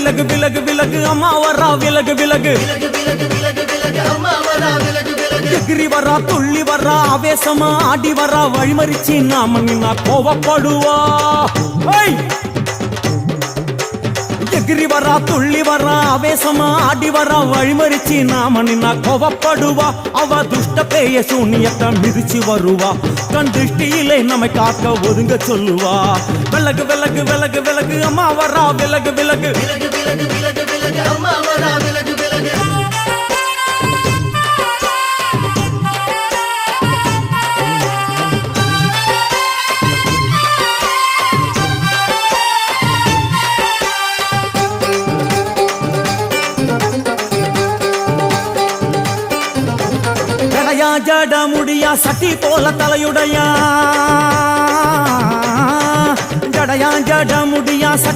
விலகு விலகு விலகு அம்மா வரா விலகு விலகு எகிரி வரா துள்ளி வரா ஆவேசமா ஆடி வரா வழிமறிச்சு நாம நின்னா கோவப்படுவா எகிரி வரா துள்ளி வரா ஆவேசமா ஆடி வரா வழிமறிச்சு நாம நின்னா கோவப்படுவா அவ துஷ்ட பேய சூனியத்தை மிதிச்சு வருவா கண் திருஷ்டியிலே நம்மை காக்க ஒதுங்க சொல்லுவா விலகு விலகு விலகு விலகு அம்மா வரா விலகு விலகு அம்மா வரா விலகு விலகு ஜட முடியா சட்டி போல தலையுடையா ஜடையா ஜட முடியா சட்டி